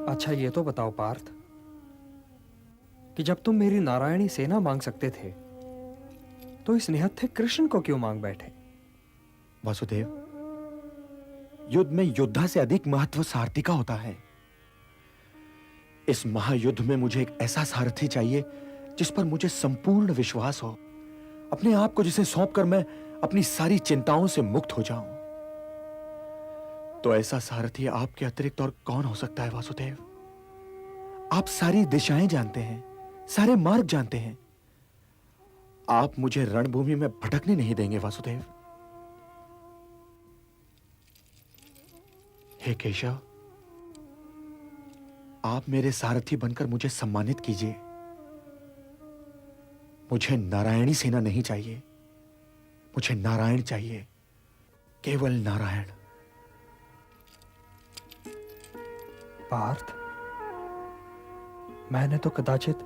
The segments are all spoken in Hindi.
अच्छा ये तो बताओ पार्थ कि जब तुम मेरी नारायणी सेना मांग सकते थे तो इस निहत्थे कृष्ण को क्यों मांग बैठे? वासुदेव, युद्ध में योद्धा से अधिक महत्व सारथी का होता है। इस महायुद्ध में मुझे एक ऐसा सारथी चाहिए जिस पर मुझे संपूर्ण विश्वास हो, अपने आप को जिसे सौंपकर मैं अपनी सारी चिंताओं से मुक्त हो जाऊं। तो ऐसा सारथी आपके अतिरिक्त और कौन हो सकता है वासुदेव? आप सारी दिशाएं जानते हैं, सारे मार्ग जानते हैं। आप मुझे रणभूमि में भटकने नहीं देंगे वासुदेव। हे केशव, आप मेरे सारथी बनकर मुझे सम्मानित कीजिए। मुझे नारायणी सेना नहीं चाहिए, मुझे नारायण चाहिए, केवल नारायण। पार्थ, मैंने तो कदाचित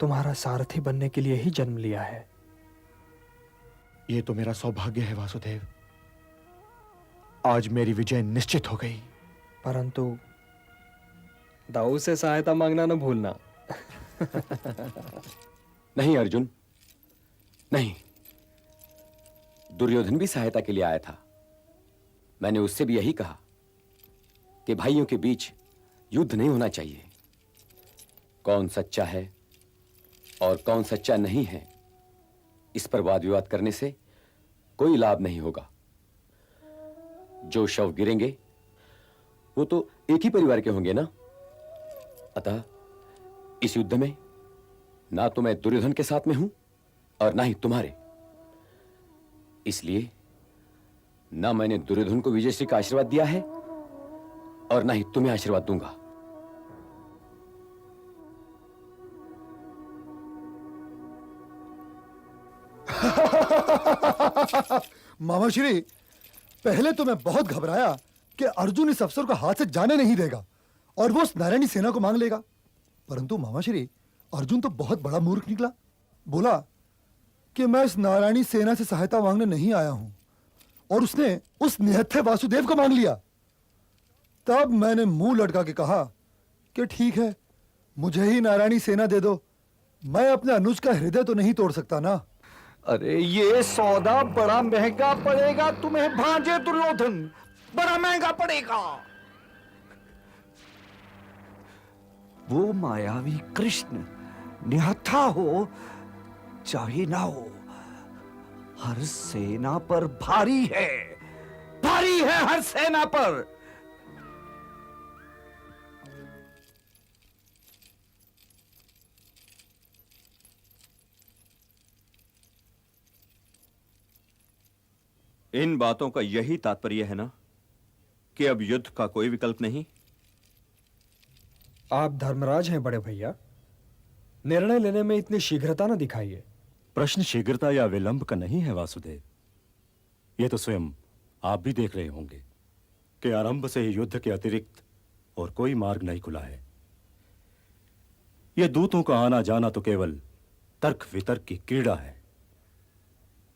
तुम्हारा सारथी बनने के लिए ही जन्म लिया है। यह तो मेरा सौभाग्य है वासुदेव। आज मेरी विजय निश्चित हो गई। परंतु दाऊ से सहायता मांगना न भूलना। नहीं अर्जुन, नहीं। दुर्योधन भी सहायता के लिए आया था। मैंने उससे भी यही कहा कि भाइयों के बीच युद्ध नहीं होना चाहिए। कौन सच्चा है और कौन सच्चा नहीं है, इस पर वाद विवाद करने से कोई लाभ नहीं होगा। जो शव गिरेंगे वो तो एक ही परिवार के होंगे ना। अतः इस युद्ध में ना तो मैं दुर्योधन के साथ में हूं और ना ही तुम्हारे। इसलिए ना मैंने दुर्योधन को विजयश्री का आशीर्वाद दिया है और ना ही तुम्हें आशीर्वाद दूंगा। मामा श्री, पहले तो मैं बहुत घबराया कि अर्जुन इस अफसर को हाथ से जाने नहीं देगा और वो उस नारायणी सेना को मांग लेगा। परंतु मामा श्री, अर्जुन तो बहुत बड़ा मूर्ख निकला। बोला कि मैं इस नारायणी सेना से सहायता मांगने नहीं आया हूं, और उसने उस निहत्थे वासुदेव को मांग लिया। तब मैंने मुंह लटका के कहा कि ठीक है, मुझे ही नारायणी सेना दे दो। मैं अपने अनुज का हृदय तो नहीं तोड़ सकता ना। अरे ये सौदा बड़ा महंगा पड़ेगा तुम्हें भांजे दुर्योधन, बड़ा महंगा पड़ेगा। वो मायावी कृष्ण निहत्था हो चाहे ना हो, हर सेना पर भारी है, भारी है हर सेना पर। इन बातों का यही तात्पर्य है ना कि अब युद्ध का कोई विकल्प नहीं। आप धर्मराज हैं बड़े भैया, निर्णय लेने में इतनी शीघ्रता न दिखाइए। प्रश्न शीघ्रता या विलंब का नहीं है वासुदेव। यह तो स्वयं आप भी देख रहे होंगे कि आरंभ से ही युद्ध के अतिरिक्त और कोई मार्ग नहीं खुला है। यह दूतों का आना जाना तो केवल तर्क वितर्क की क्रीड़ा है।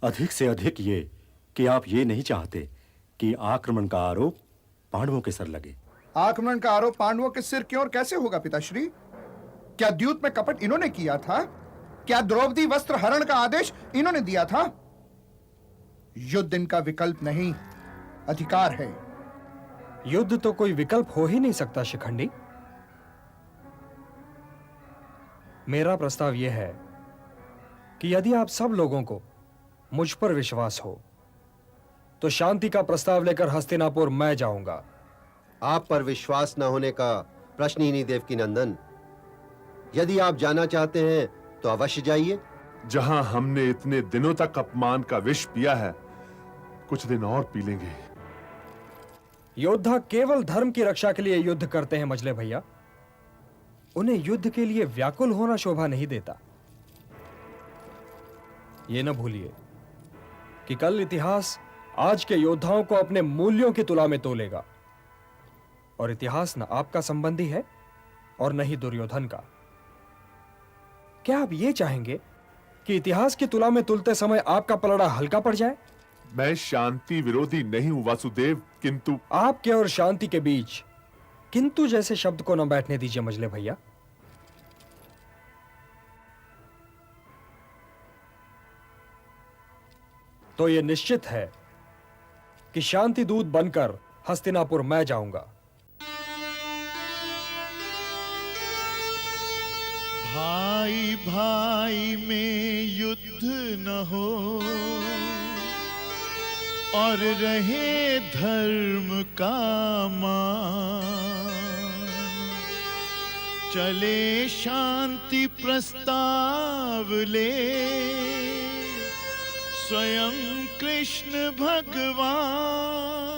अधिक से अधिक ये कि आप ये नहीं चाहते कि आक्रमण का आरोप पांडवों के सर लगे। आक्रमण का आरोप पांडवों के सिर क्यों और कैसे होगा पिताश्री? क्या द्यूत में कपट इन्होंने किया था? क्या द्रौपदी वस्त्र हरण का आदेश इन्होंने दिया था? युद्ध इनका विकल्प नहीं, अधिकार है। युद्ध तो कोई विकल्प हो ही नहीं सकता शिखंडी। मेरा प्रस्ताव यह है कि यदि आप सब लोगों को मुझ पर विश्वास हो तो शांति का प्रस्ताव लेकर हस्तिनापुर मैं जाऊंगा। आप पर विश्वास न होने का प्रश्न ही नहीं देवकी नंदन। यदि आप जाना चाहते हैं तो अवश्य जाइए। जहां हमने इतने दिनों तक अपमान का विष पिया है, कुछ दिन और पी लेंगे। योद्धा केवल धर्म की रक्षा के लिए युद्ध करते हैं मजले भैया। उन्हें युद्ध के लिए व्याकुल होना शोभा नहीं देता। यह न भूलिए कि कल इतिहास आज के योद्धाओं को अपने मूल्यों की तुला में तोलेगा, और इतिहास न आपका संबंधी है और न ही दुर्योधन का। क्या आप ये चाहेंगे कि इतिहास की तुला में तुलते समय आपका पलड़ा हल्का पड़ जाए? मैं शांति विरोधी नहीं हूं वासुदेव, किंतु आपके और शांति के बीच किंतु जैसे शब्द को न बैठने दीजिए मजले भैया। तो यह निश्चित है कि शांति दूत बनकर हस्तिनापुर मैं जाऊंगा। भाई भाई में युद्ध न हो और रहे धर्म का मान, चले शांति प्रस्ताव ले स्वयं कृष्ण भगवान।